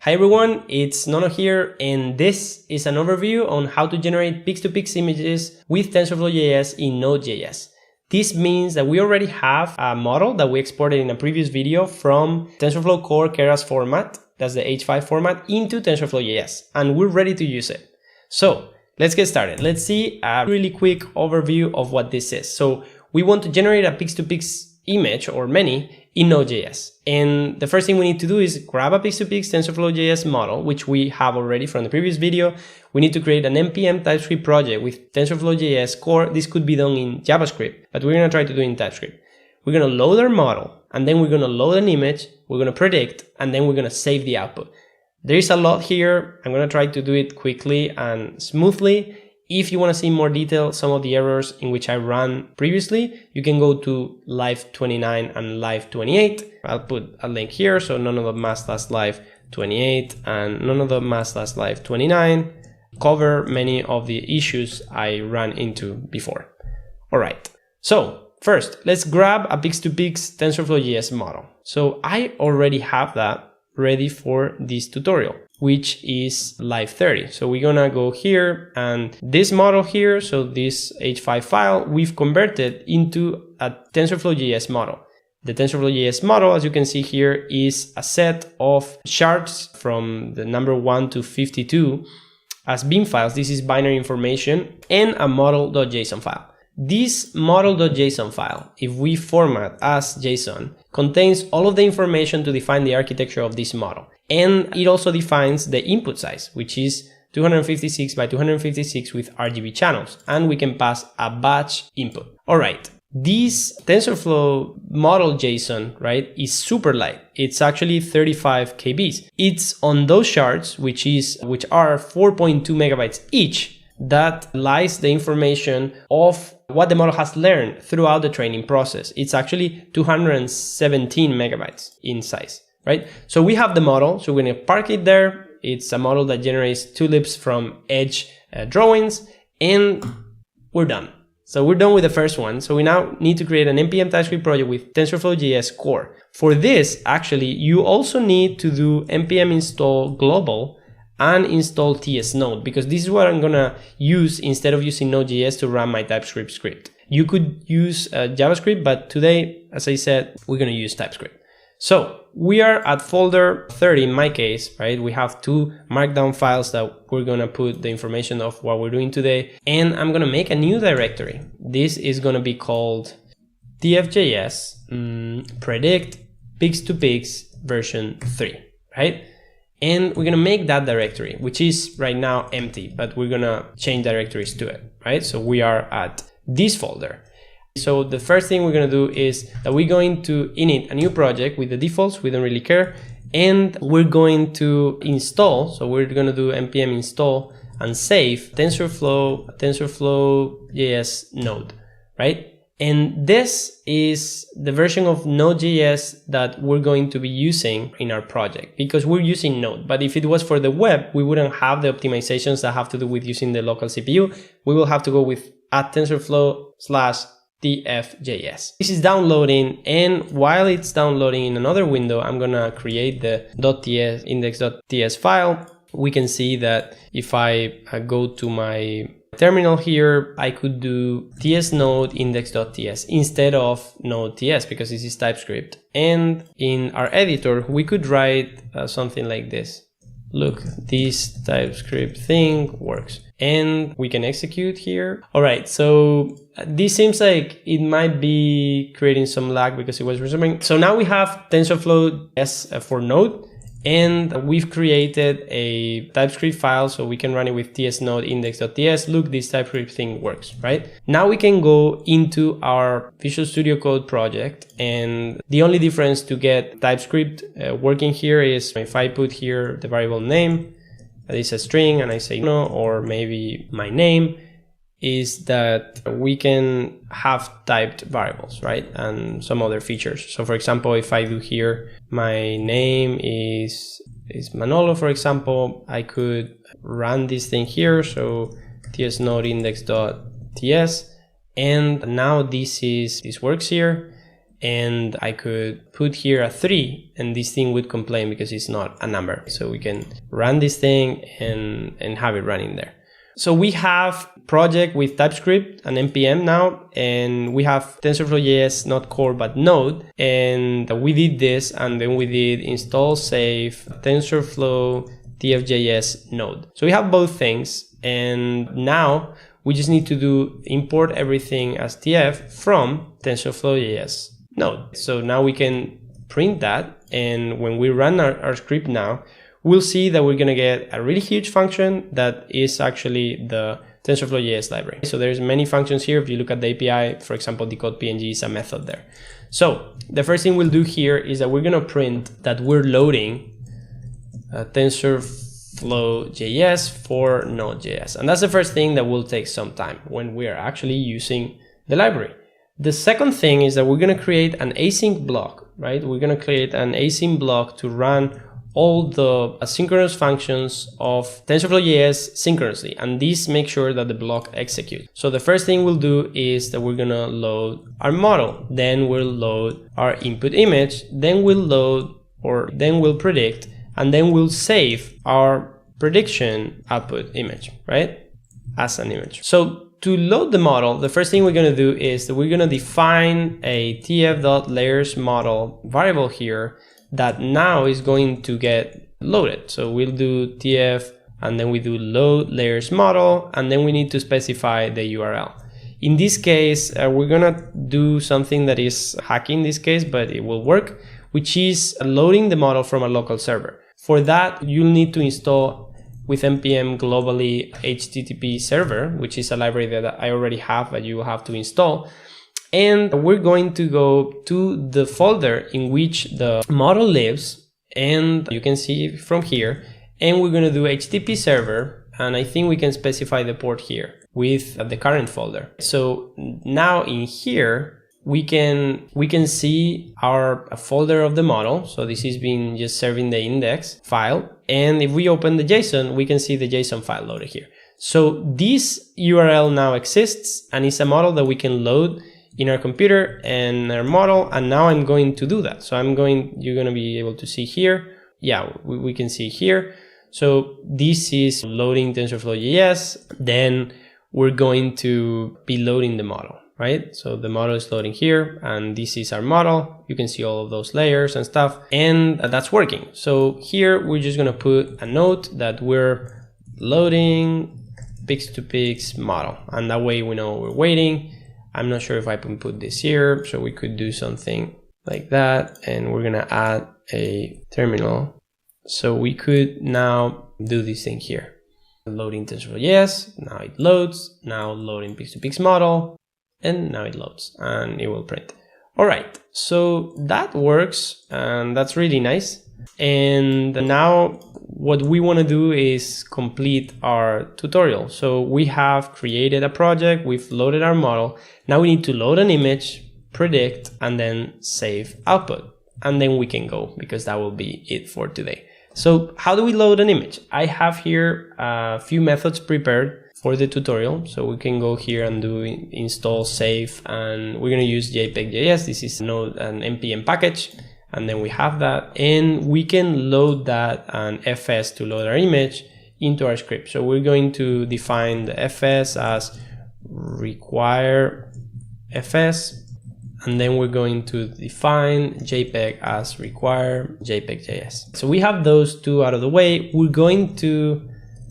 Hi everyone, it's Nono here, and this is an overview on how to generate Pix2Pix images with TensorFlow.js in Node.js. This means that we already have a model that we exported in a previous video from TensorFlow Core Keras format, that's the H5 format, into TensorFlow.js, and we're ready to use it. So let's get started. Let's see a really quick overview of what this is. So we want to generate a Pix2Pix image or many in Node.js. And the first thing we need to do is grab a Pix2Pix TensorFlow.js model, which we have already from the previous video. We need to create an npm TypeScript project with TensorFlow.js core. This could be done in JavaScript, but we're going to try to do it in TypeScript. We're going to load our model, and then we're going to load an image, we're going to predict, and then we're going to save the output. There is a lot here. I'm going to try to do it quickly and smoothly. If you want to see more detail, some of the errors in which I ran previously, you can go to live 29 and live 28. I'll put a link here. So none of the mass/live 28 and none of the mass/live 29 cover many of the issues I ran into before. All right. So first, let's grab a Pix2Pix TensorFlow.js model. So I already have that ready for this tutorial, which is live 30. So we're gonna go here, and this model here, so this H5 file, we've converted into a TensorFlow.js model. The TensorFlow.js model, as you can see here, is a set of shards from the number 1 to 52 as bin files. This is binary information, and a model.json file. This model.json file, if we format as JSON, contains all of the information to define the architecture of this model. And it also defines the input size, which is 256 by 256 with RGB channels. And we can pass a batch input. All right. This TensorFlow model JSON, right, is super light. It's actually 35 KBs. It's on those shards, which are 4.2 megabytes each, that lies the information of what the model has learned throughout the training process. It's actually 217 megabytes in size, right? So we have the model, so we're going to park it there. It's a model that generates tulips from edge drawings, and we're done. So we're done with the first one. So we now need to create an npm TypeScript project with TensorFlow.js core. For this, actually, you also need to do npm install global and install tsnode, because this is what I'm gonna use instead of using Node.js to run my TypeScript script. You could use JavaScript, but today, as I said, we're gonna use TypeScript. So we are at folder 30 in my case, right? We have two markdown files that we're gonna put the information of what we're doing today, and I'm gonna make a new directory. This is gonna be called tf.js predict Pix2Pix version 3, right? And we're gonna make that directory, which is right now empty, but we're gonna change directories to it, right? So we are at this folder. So the first thing we're gonna do is that we're going to init a new project with the defaults, we don't really care, and we're going to install, so we're gonna do npm install and save TensorFlow.js node, right? And this is the version of Node.js that we're going to be using in our project, because we're using Node. But if it was for the web, we wouldn't have the optimizations that have to do with using the local CPU. We will have to go with @TensorFlow/tf.js. This is downloading, and while it's downloading in another window, I'm gonna create the .ts index.ts file. We can see that if I go to my terminal here, I could do tsnode index.ts instead of node.ts, because this is TypeScript. And in our editor, we could write something like this. Look, this TypeScript thing works. And we can execute here. All right, so this seems like it might be creating some lag because it was resuming. So now we have TensorFlow.js for Node, and we've created a TypeScript file, so we can run it with tsnode index.ts. Look, this TypeScript thing works, right? Now we can go into our Visual Studio Code project, and the only difference to get TypeScript working here is if I put here the variable name, that is a string, and I say no, or maybe my name, is that we can have typed variables, right? And some other features. So for example, if I do here, my name is Manolo, for example, I could run this thing here. So tsnode index.ts, and now this works here. and I could put here a 3 and this thing would complain because it's not a number. So we can run this thing and have it running there. So we have project with TypeScript and NPM now, and we have TensorFlow.js, not core, but Node. And we did this, and then we did install save TensorFlow TF.js Node. So we have both things, and now we just need to import everything as TF from TensorFlow.js Node. So now we can print that, and when we run our script now, we'll see that we're gonna get a really huge function that is actually the TensorFlow.js library. So there's many functions here. If you look at the API, for example, decode PNG is a method there. So the first thing we'll do here is that we're gonna print that we're loading TensorFlow.js for Node.js. And that's the first thing that will take some time when we're actually using the library. The second thing is that we're gonna create an async block, right? We're gonna create an async block to run all the asynchronous functions of TensorFlow.js synchronously, and this makes sure that the block executes. So the first thing we'll do is that we're gonna load our model, then we'll load our input image, then we'll load, or then we'll predict, and then we'll save our prediction output image, right? As an image. So to load the model, the first thing we're gonna do is that we're gonna define a tf.layers_model variable here that now is going to get loaded. So we'll do tf and then we do load layers model, and then we need to specify the URL. In this case, we're gonna do something that is hacking in this case, but it will work, which is loading the model from a local server. For that, you'll need to install with npm globally HTTP server, which is a library that I already have, but you will have to install. And we're going to go to the folder in which the model lives, and you can see from here, and we're going to do HTTP server, and I think we can specify the port here with the current folder. So now in here, we can see our folder of the model. So this is being just serving the index file. And if we open the JSON, we can see the JSON file loaded here. So this URL now exists, and it's a model that we can load in our computer and our model. And now I'm going to do that. So you're going to be able to see here. Yeah, we can see here. So this is loading TensorFlow.js. Then we're going to be loading the model, right? So the model is loading here, and this is our model. You can see all of those layers and stuff, and that's working. So here we're just going to put a note that we're loading Pix2Pix model, and that way we know we're waiting. I'm not sure if I can put this here, so we could do something like that, and we're gonna add a terminal. So we could now do this thing here. Loading TensorFlow.js, now it loads, now loading Pix2Pix model, and now it loads, and it will print. All right, so that works, and that's really nice. And now what we want to do is complete our tutorial. So we have created a project, we've loaded our model. Now we need to load an image, predict, and then save output. And then we can go, because that will be it for today. So how do we load an image? I have here a few methods prepared for the tutorial. So we can go here and do install, save, and we're going to use JPEG.js. This is Node and npm package. And then we have that, and we can load that and fs to load our image into our script. So we're going to define the fs as require fs, and then we're going to define JPEG as require JPEG.js. So we have those two out of the way. We're going to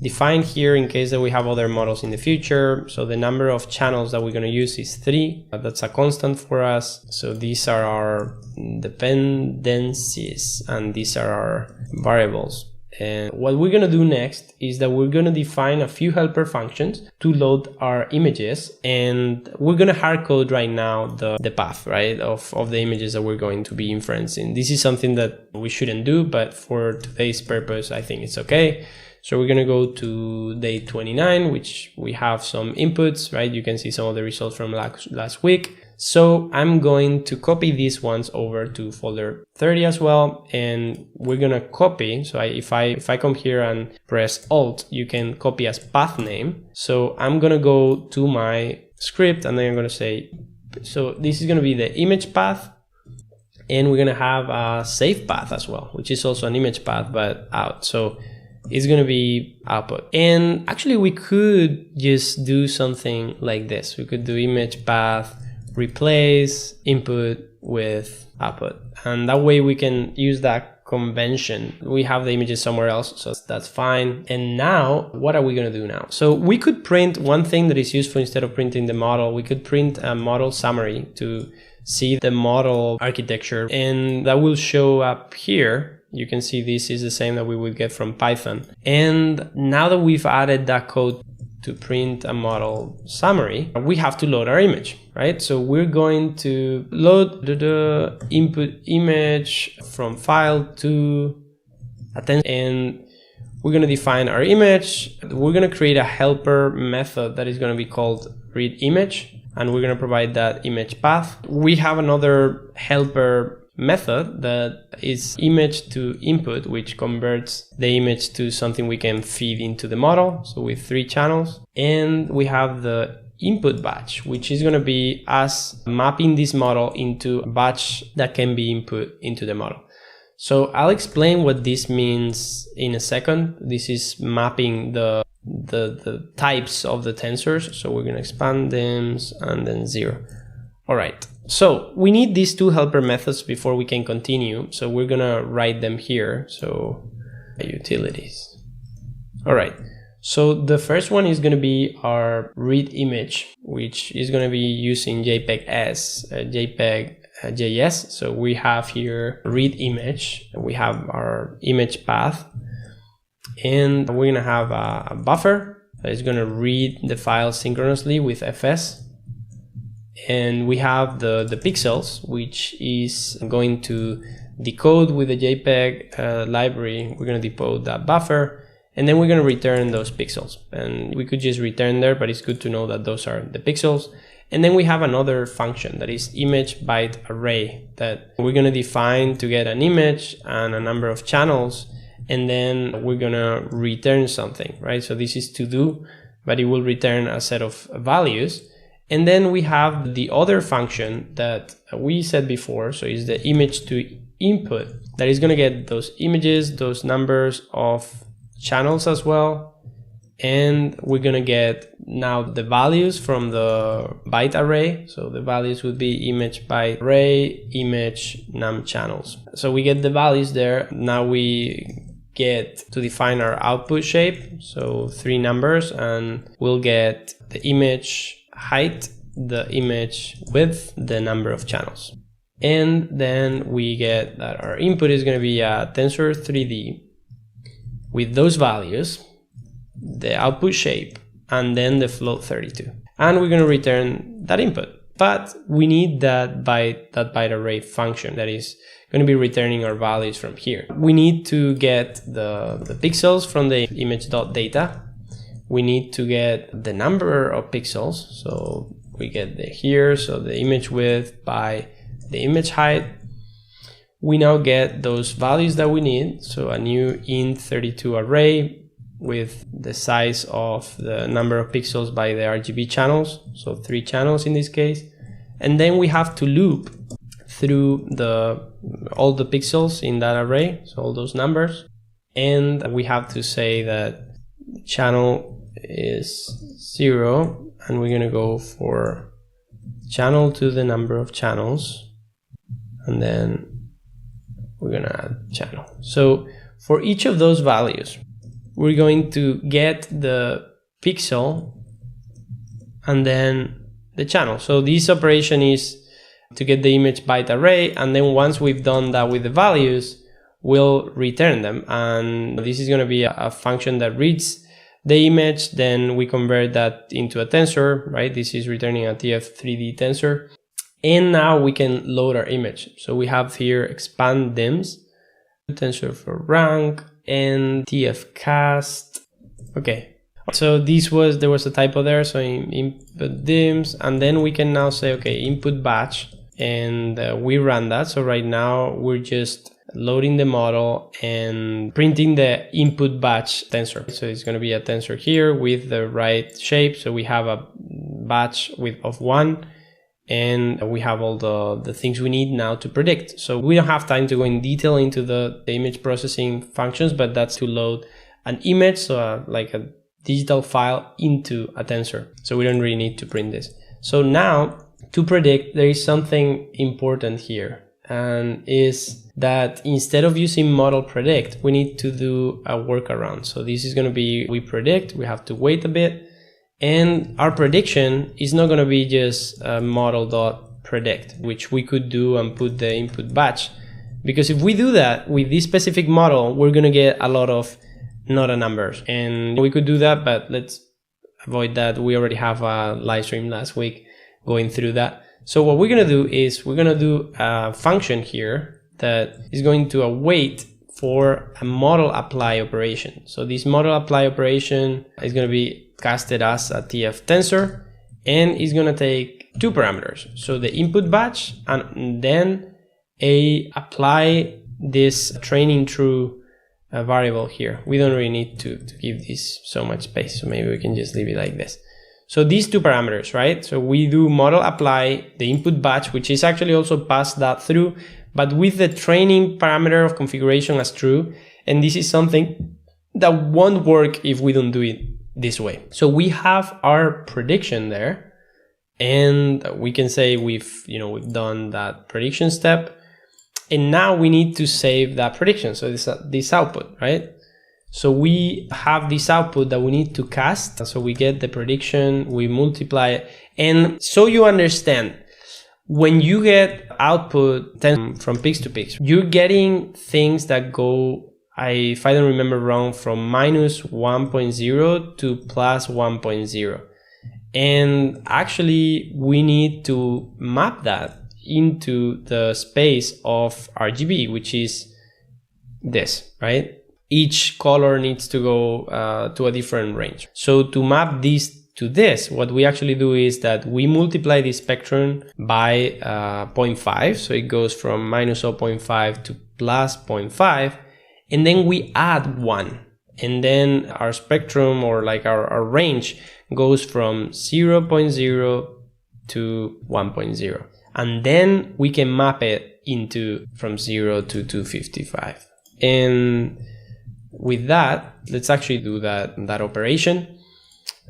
define here in case that we have other models in the future. So the number of channels that we're going to use is 3. That's a constant for us. So these are our dependencies, and these are our variables. And what we're going to do next is that we're going to define a few helper functions to load our images, and we're going to hard code right now the path, right, of the images that we're going to be inferencing. This is something that we shouldn't do, but for today's purpose, I think it's okay. So we're going to go to day 29, which we have some inputs, right? You can see some of the results from last week. So I'm going to copy these ones over to folder 30 as well. And we're going to copy. So if I come here and press Alt, you can copy as path name. So I'm going to go to my script, and then I'm going to say, so this is going to be the image path And we're gonna have a save path as well, which is also an image path, but out. So it's gonna be output. And actually we could just do something like this. We could do image path, replace input with output. And that way we can use that convention. We have the images somewhere else, so that's fine. And now, what are we gonna do now? So we could print one thing that is useful instead of printing the model. We could print a model summary to see the model architecture, and that will show up here. You can see this is the same that we would get from Python. And now that we've added that code to print a model summary, we have to load our image, right? So we're going to load the input image from file to attention, and we're going to define our image. We're going to create a helper method that is going to be called readImage, and we're going to provide that image path. We have another helper method that is image to input, which converts the image to something we can feed into the model, so with 3 channels. And we have the input batch, which is going to be us mapping this model into a batch that can be input into the model. So I'll explain what this means in a second. This is mapping the types of the tensors. So we're going to expand them and then 0. All right. So we need these 2 helper methods before we can continue. So we're going to write them here. So utilities. All right. So the first one is going to be our read image, which is going to be using JPEG.js. So we have here read image. We have our image path, and we're going to have a buffer that is going to read the file synchronously with fs. And we have the pixels, which is going to decode with the JPEG library. We're going to decode that buffer, and then we're going to return those pixels. And we could just return there, but it's good to know that those are the pixels. And then we have another function that is image byte array that we're going to define to get an image and a number of channels. And then we're going to return something, right? So this is to do, but it will return a set of values. And then we have the other function that we said before. So it's the image to input that is going to get those images, those numbers of channels as well. And we're going to get now the values from the byte array. So the values would be image byte array, image num channels. So we get the values there. Now we get to define our output shape. So 3 numbers, and we'll get the image height, the image width, the number of channels. And then we get that our input is going to be a tensor 3D with those values, the output shape, and then the float 32. And we're going to return that input. But we need that byte array function that is going to be returning our values from here. We need to get the pixels from the image.data. We need to get the number of pixels. So we get the here, so the image width by the image height. We now get those values that we need. So a new int32 array with the size of the number of pixels by the RGB channels. So 3 channels in this case. And then we have to loop through all the pixels in that array. So all those numbers. And we have to say that the channel is 0, and we're going to go for channel to the number of channels, and then we're going to add channel. So for each of those values, we're going to get the pixel and then the channel. So this operation is to get the image byte array, and then once we've done that with the values, we'll return them. And this is going to be a function that reads the image, then we convert that into a tensor, right? This is returning a TF3D tensor. And now we can load our image. So we have here expand dims, tensor for rank, and tfcast. Okay. So there was a typo there. So input dims, and then we can now say, okay, input batch, and we run that. So right now we're just loading the model and printing the input batch tensor. So it's going to be a tensor here with the right shape. So we have a batch of 1, and we have all the things we need now to predict. So we don't have time to go in detail into the image processing functions, but that's to load an image, so like a digital file into a tensor. So we don't really need to print this. So now to predict, there is something important here, and is that instead of using model predict, we need to do a workaround. So this is going to be, we predict, we have to wait a bit, and our prediction is not going to be just model.predict, which we could do and put the input batch, because if we do that with this specific model, we're going to get a lot of not a numbers, and we could do that, but let's avoid that. We already have a live stream last week going through that. So what we're going to do is we're going to do a function here that is going to await for a model apply operation. So this model apply operation is going to be casted as a TF tensor, and is going to take two parameters. So the input batch, and then apply this training true variable here. We don't really need to give this so much space, so maybe we can just leave it like this. So these two parameters, right? So we do model apply the input batch, which is actually also pass that through, but with the training parameter of configuration as true. And this is something that won't work if we don't do it this way. So we have our prediction there, and we can say we've done that prediction step, and now we need to save that prediction. So this output, right? So we have this output that we need to cast. So we get the prediction, we multiply it. And so you understand, when you get output from Pix2Pix, you're getting things that go, if I don't remember wrong, from minus 1.0 to plus 1.0. And actually we need to map that into the space of RGB, which is this, right? Each color needs to go to a different range. So to map this to this, what we actually do is that we multiply the spectrum by 0.5. So it goes from minus 0.5 to plus 0.5. And then we add 1. And then our spectrum, or like our range, goes from 0.0 to 1.0. And then we can map it into from 0 to 255. And with that, let's actually do that operation.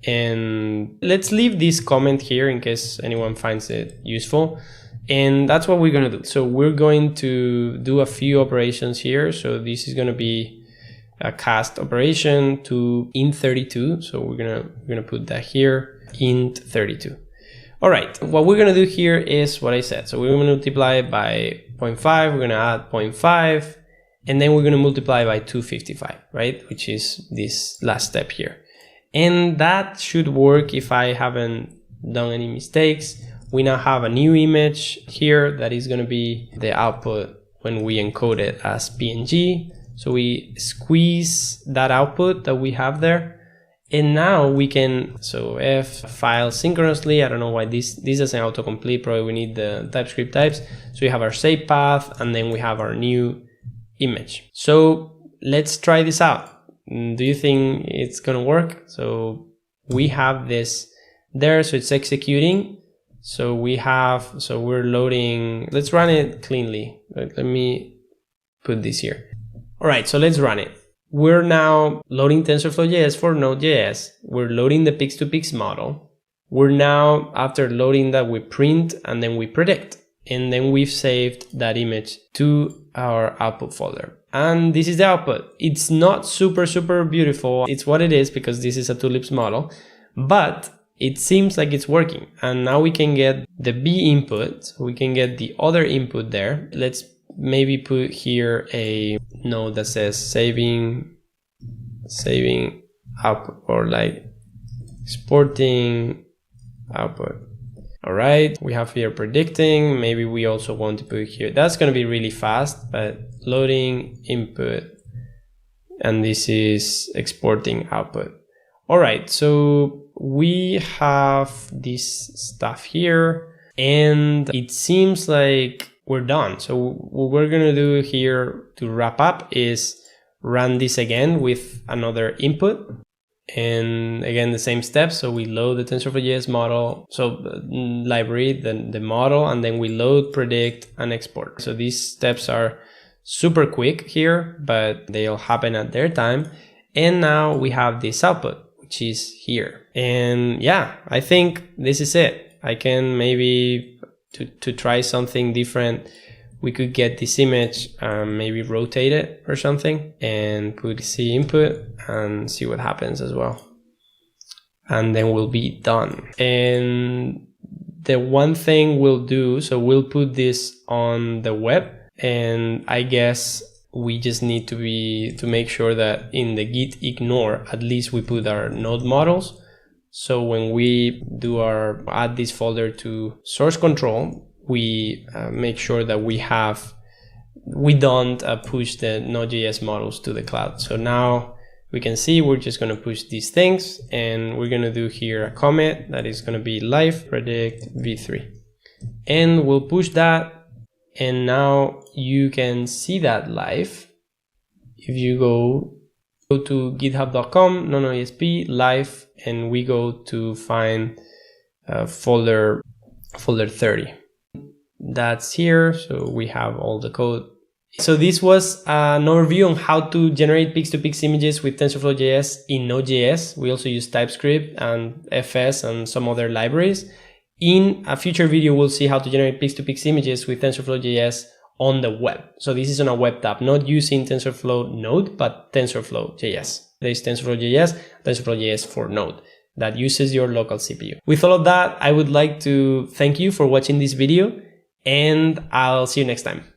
And let's leave this comment here in case anyone finds it useful. And that's what we're going to do. So we're going to do a few operations here. So this is going to be a cast operation to int32. So we're gonna put that here, int32. All right, what we're going to do here is what I said. So we're going to multiply by 0.5, we're going to add 0.5, and then we're going to multiply by 255, right? Which is this last step here. And that should work if I haven't done any mistakes. We now have a new image here that is going to be the output when we encode it as PNG. So we squeeze that output that we have there. And now we can, so if file synchronously, I don't know why this doesn't autocomplete, probably we need the TypeScript types. So we have our save path, and then we have our new image. So let's try this out. Do you think it's gonna work? So we have this there, so it's executing. So we're loading, let's run it cleanly. Let me put this here. All right, so let's run it. We're now loading TensorFlow.js for Node.js. We're loading the Pix2Pix model. We're now, after loading that, we print and then we predict. And then we've saved that image to our output folder. And this is the output. It's not super beautiful. It's what it is because this is a tulips model, but it seems like it's working. And now we can get the B input. So we can get the other input there. Let's maybe put here a note that says saving output, or like exporting output. All right, we have here predicting. Maybe we also want to put here, that's going to be really fast, but loading input, and this is exporting output. All right, so we have this stuff here, and it seems like we're done. So what we're going to do here to wrap up is run this again with another input. And again, the same steps. So we load the TensorFlow.js model, so library, the model, and then we load, predict, and export. So these steps are super quick here, but they'll happen at their time. And now we have this output, which is here. And yeah, I think this is it. I can maybe, to try something different, we could get this image, maybe rotate it or something, and put C input and see what happens as well. And then we'll be done. And the one thing we'll do, so we'll put this on the web, and I guess we just need to make sure that in the git ignore, at least we put our node models. So when we do add this folder to source control, we make sure that we don't push the Node.js models to the cloud. So now we can see we're just going to push these things, and we're going to do here a commit that is going to be live predict v3, and we'll push that. And now you can see that live. If you go to github.com, node.js live, and we go to find folder 30. That's here, so we have all the code. So this was an overview on how to generate Pix2Pix images with TensorFlow.js in Node.js. We also use TypeScript and FS and some other libraries. In a future video, we'll see how to generate Pix2Pix images with TensorFlow.js on the web. So this is on a web tab, not using TensorFlow Node, but TensorFlow.js. There is TensorFlow.js, TensorFlow.js for Node that uses your local CPU. With all of that, I would like to thank you for watching this video, and I'll see you next time.